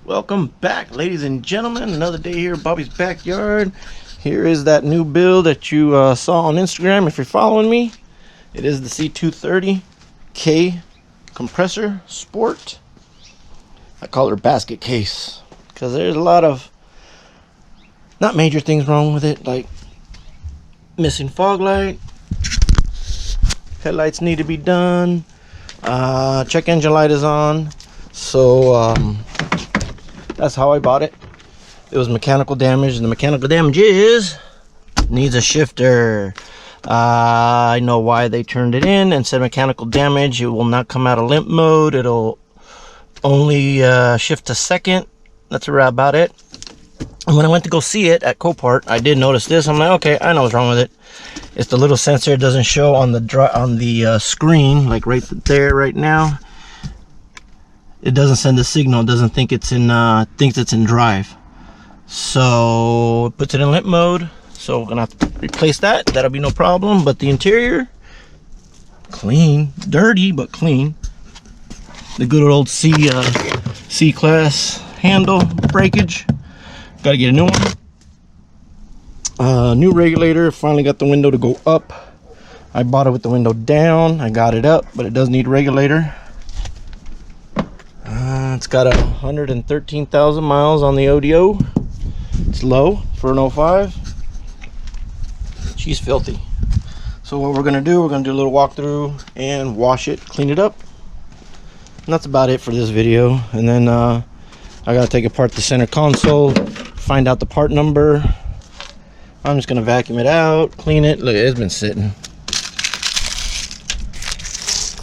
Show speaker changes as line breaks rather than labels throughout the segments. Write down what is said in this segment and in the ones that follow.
Welcome back, ladies and gentlemen. Another day here at Bobby's Backyard. Here is that new build that you saw on Instagram if you're following me. It is the C230K Kompressor Sport. I call her basket case because there's a lot of not major things wrong with it, like missing fog light, headlights need to be done, check engine light is on. So that's how I bought it. It was mechanical damage, and the mechanical damage is needs a shifter. I know why they turned it in and said mechanical damage. It will not come out of limp mode. It'll only shift to second. That's about it. And when I went to go see it at Copart, I did notice this. I'm like, okay, I know what's wrong with it. It's the little sensor. It doesn't show on the screen, like right there, right now. It doesn't send a signal. It doesn't think it's in thinks it's in drive, so it puts it in limp mode. So we're gonna have to replace that. That'll be no problem. But the interior, clean, dirty but clean. The good old C class handle breakage. Got to get a new one. New regulator. Finally got the window to go up. I bought it with the window down. I got it up, but it does need a regulator. It's got 113,000 miles on the ODO. It's low for an 05. She's filthy. So what we're gonna do, we're gonna do a little walkthrough and wash it, clean it up. And that's about it for this video. And then I gotta take apart the center console, find out the part number. I'm just gonna vacuum it out, clean it. Look, it's been sitting.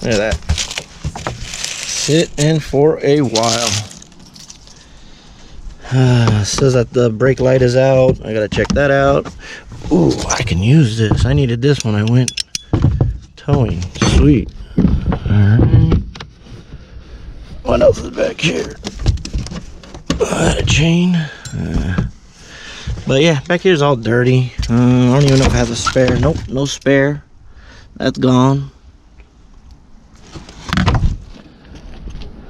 Look at that. Sitting for a while. Says that the brake light is out. I gotta check that out. Ooh, I can use this. I needed this when I went towing. Sweet. Alright. What else is back here? A chain. But yeah, back here's all dirty. I don't even know if it has a spare. Nope, no spare. That's gone.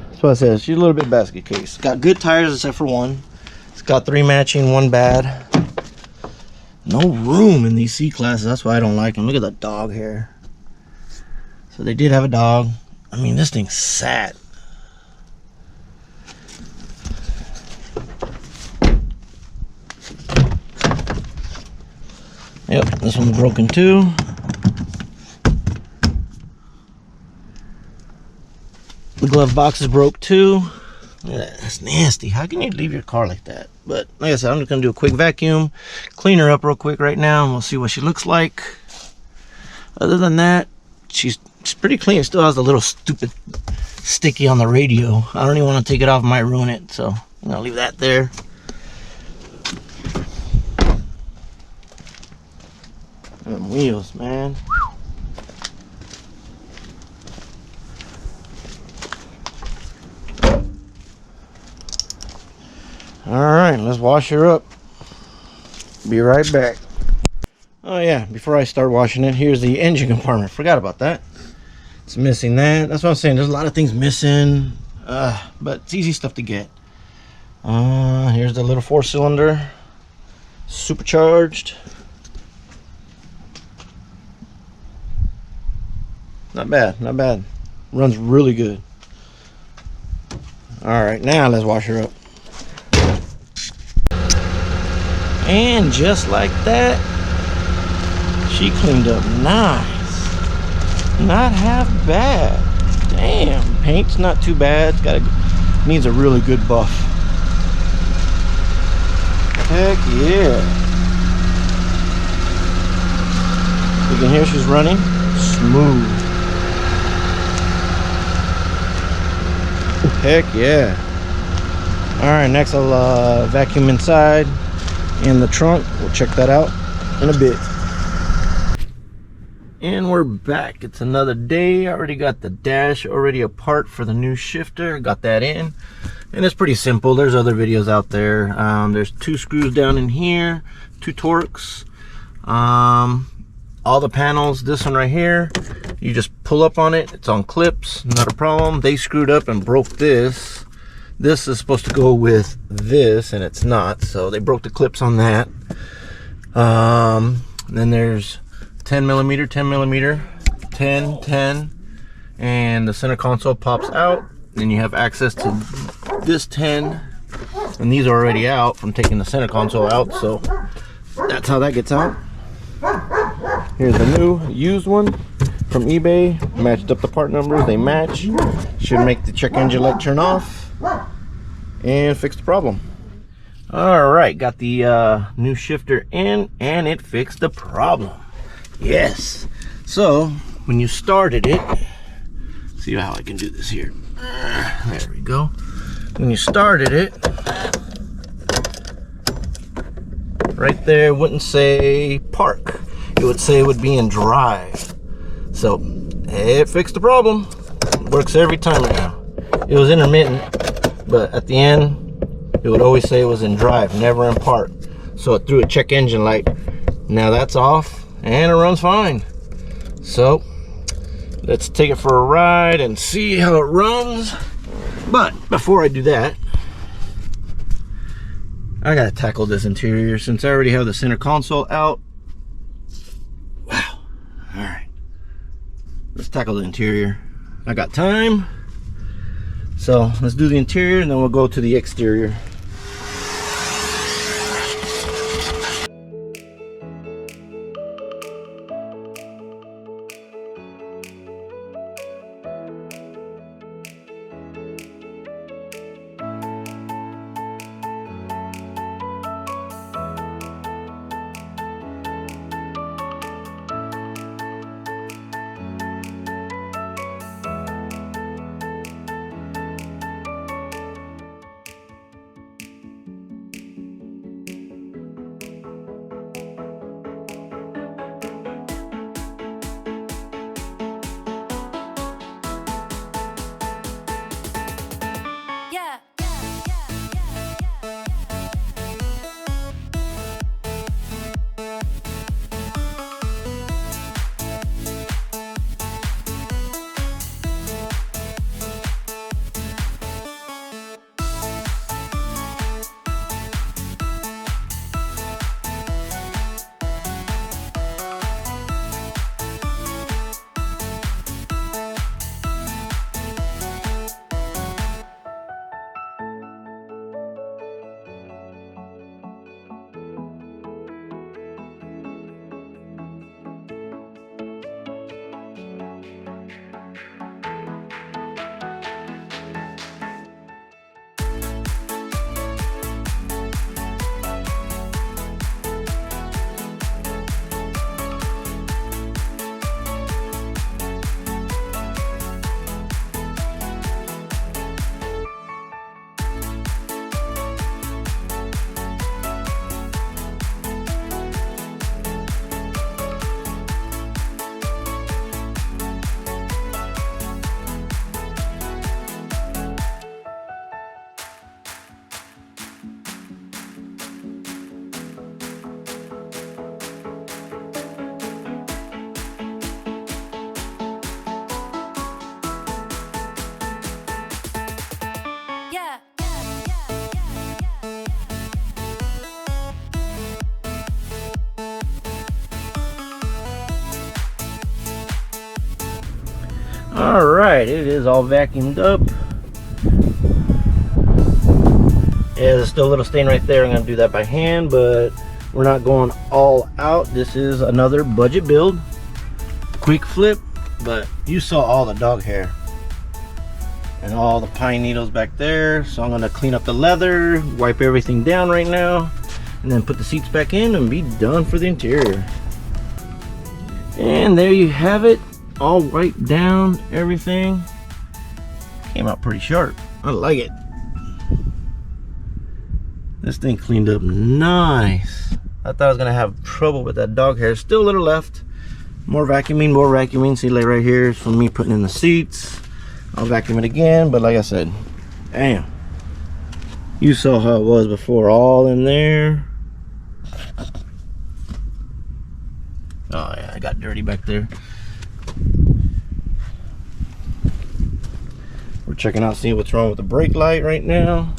That's what I said. She's a little bit basket case. Got good tires except for one. It's got 3 matching, 1 bad. No room in these C classes. That's why I don't like them. Look at the dog hair. So they did have a dog. I mean, this thing's sad. Yep, this one's broken too. The glove box is broke too. Yeah, that's nasty. How can you leave your car like that? But like I said, I'm just gonna do a quick vacuum, clean her up real quick right now, and we'll see what she looks like. Other than that, she's pretty clean. It still has a little stupid sticky on the radio. I don't even want to take it off, might ruin it, so I'm gonna leave that there. Them wheels, man. Alright, let's wash her up. Be right back. Oh yeah, before I start washing it, here's the engine compartment. Forgot about that. It's missing that. That's what I'm saying. There's a lot of things missing. But it's easy stuff to get. Here's the little 4-cylinder. Supercharged. Not bad, not bad. Runs really good. Alright, now let's wash her up. And just like that, she cleaned up nice. Not half bad. Damn, paint's not too bad. Needs a really good buff. Heck yeah. You can hear she's running smooth. Heck yeah. Alright, next I'll vacuum inside and the trunk. We'll check that out in a bit. And we're back. It's another day. I already got the dash already apart for the new shifter. Got that in. And it's pretty simple. There's other videos out there. There's 2 screws down in here, 2 Torx. All the panels, this one right here, you just pull up on it. It's on clips, not a problem. They screwed up and broke this This is supposed to go with this, and it's not, so they broke the clips on that. Then there's 10 millimeter, 10 millimeter, 10, 10, and the center console pops out. Then you have access to this 10, and these are already out from taking the center console out, so that's how that gets out. Here's the new used one from eBay. Matched up the part numbers, they match. Should make the check engine light turn off and fix the problem. All right, got the new shifter in, and it fixed the problem. Yes. So when you started it, see how I can do this here. There we go. When you started it, right there, it wouldn't say park. It would say it would be in drive. So it fixed the problem. Works every time now. It was intermittent, but at the end, it would always say it was in drive, never in park. So it threw a check engine light. Now that's off, and it runs fine. So let's take it for a ride and see how it runs. But before I do that, I gotta tackle this interior since I already have the center console out. Wow. All right, let's tackle the interior. I got time, so let's do the interior and then we'll go to the exterior. All right, it is all vacuumed up. Yeah, there's still a little stain right there. I'm gonna do that by hand, but we're not going all out. This is another budget build, quick flip, but you saw all the dog hair and all the pine needles back there. So I'm gonna clean up the leather, wipe everything down right now, and then put the seats back in and be done for the interior. And there you have it, all wiped down, everything. Came out pretty sharp. I like it. This thing cleaned up nice. I thought I was gonna have trouble with that dog hair. Still a little left. More vacuuming, more vacuuming. See, like right here is from me putting in the seats. I'll vacuum it again, but like I said, damn. You saw how it was before, all in there. Oh yeah, I got dirty back there. We're checking out, seeing what's wrong with the brake light right now.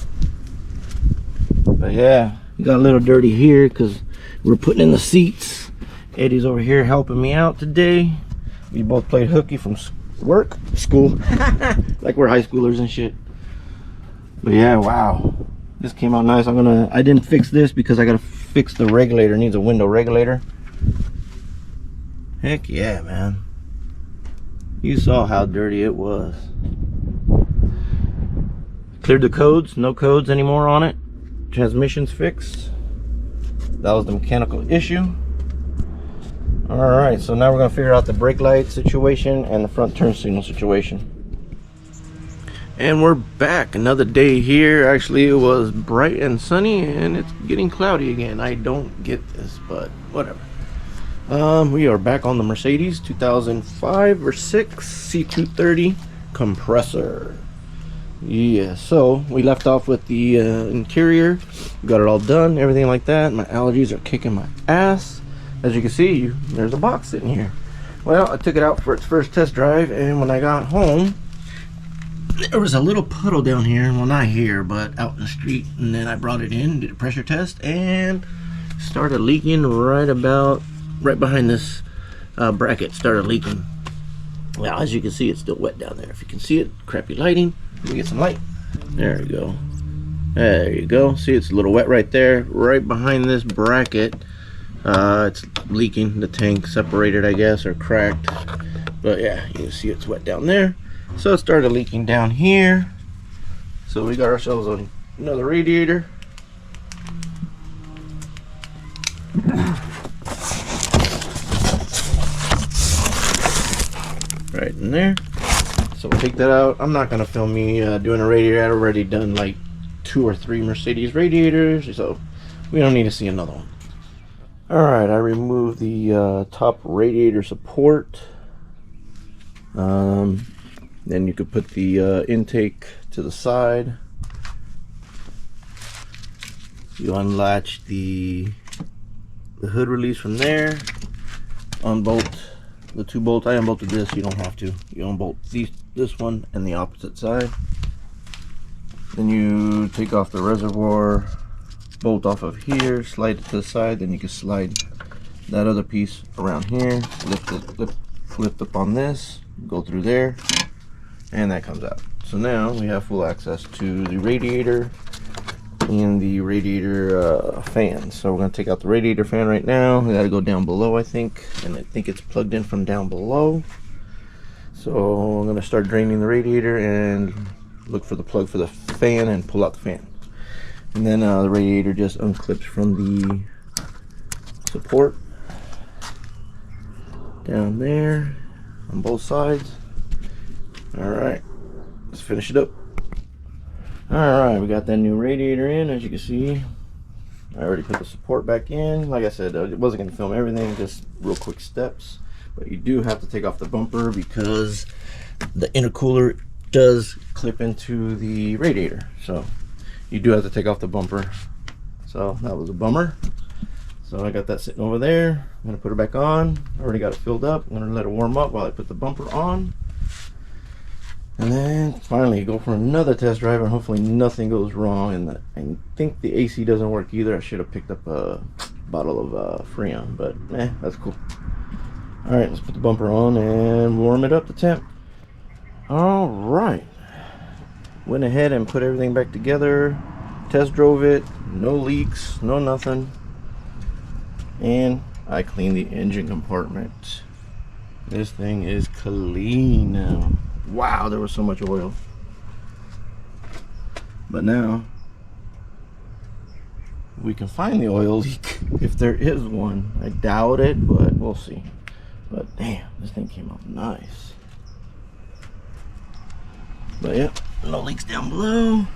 But yeah, it got a little dirty here because we're putting in the seats. Eddie's over here helping me out today. We both played hooky from school like we're high schoolers and shit. But yeah, wow, this came out nice. I didn't fix this because I gotta fix the regulator. It needs a window regulator. Heck yeah, man. You saw how dirty it was. Cleared the codes, no codes anymore on it. Transmission's fixed. That was the mechanical issue. Alright, so now we're gonna figure out the brake light situation and the front turn signal situation. And we're back, another day here. Actually, it was bright and sunny and it's getting cloudy again. I don't get this, but whatever. We are back on the Mercedes 2005 or 6 C230 compressor. Yeah, so we left off with the interior. We got it all done, everything like that. My allergies are kicking my ass. As you can see, there's a box sitting here. Well, I took it out for its first test drive, and when I got home, there was a little puddle down here. Well, not here, but out in the street. And then I brought it in, did a pressure test, and started leaking right behind this bracket. Started leaking. Well, as you can see, it's still wet down there. If you can see it, crappy lighting. Let me get some light. There we go. There you go. See, it's a little wet right there, right behind this bracket. It's leaking. The tank separated, I guess, or cracked. But yeah, you can see it's wet down there. So it started leaking down here. So we got ourselves another radiator. Right in there. So we'll take that out. I'm not gonna film me doing a radiator. I've already done like 2 or 3 Mercedes radiators, so we don't need to see another one. Alright, I removed the top radiator support. Then you could put the intake to the side. You unlatch the hood release from there. Unbolt the 2 bolts. I unbolted this. You don't have to. You unbolt this one and the opposite side. Then you take off the reservoir bolt off of here, slide it to the side. Then you can slide that other piece around here, lift up on this, go through there, and that comes out. So now we have full access to the radiator and the radiator fan. So we're going to take out the radiator fan right now. We got to go down below, I think, and I think it's plugged in from down below. So I'm going to start draining the radiator and look for the plug for the fan and pull out the fan. And then the radiator just unclips from the support down there on both sides. Alright, let's finish it up. Alright, we got that new radiator in. As you can see, I already put the support back in. Like I said, it wasn't going to film everything, just real quick steps. But you do have to take off the bumper because the intercooler does clip into the radiator. So you do have to take off the bumper. So that was a bummer. So I got that sitting over there. I'm going to put it back on. I already got it filled up. I'm going to let it warm up while I put the bumper on. And then finally go for another test drive, and hopefully nothing goes wrong. And I think the AC doesn't work either. I should have picked up a bottle of Freon, but that's cool. Alright, let's put the bumper on and warm it up to temp. Alright, went ahead and put everything back together, test drove it, no leaks, no nothing, and I cleaned the engine compartment. This thing is clean now. Wow, there was so much oil. But now we can find the oil leak if there is one. I doubt it, but we'll see. But damn, this thing came out nice. But yeah, no leaks down below.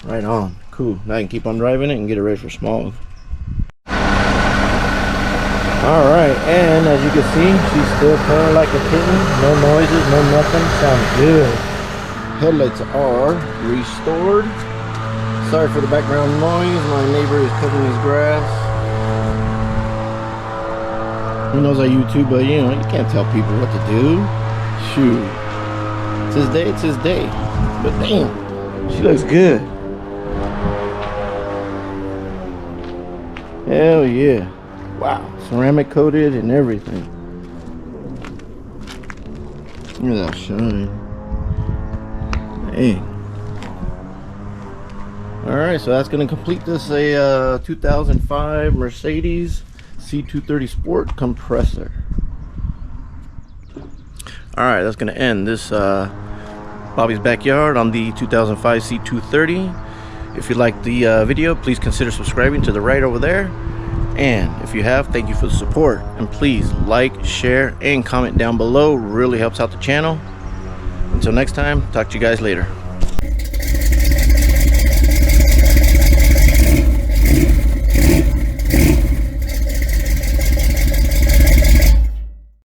Right on. Cool. Now I can keep on driving it and get it ready for smog. Alright, and as you can see, she's still purring like a kitten. No noises, no nothing. Sounds good. Headlights are restored. Sorry for the background noise. My neighbor is cutting his grass. He knows I YouTube, but you know, you can't tell people what to do. Shoot. It's his day, it's his day. But damn, she looks good. Hell yeah. Wow, ceramic coated and everything. Look at that shine. Hey. Alright, so that's going to complete this 2005 Mercedes C230 Sport compressor. Alright, that's going to end this Bobby's Backyard on the 2005 C230. If you liked the video, please consider subscribing to the right over there. And if you have, thank you for the support. And please like, share, and comment down below. Really helps out the channel. Until next time, talk to you guys later.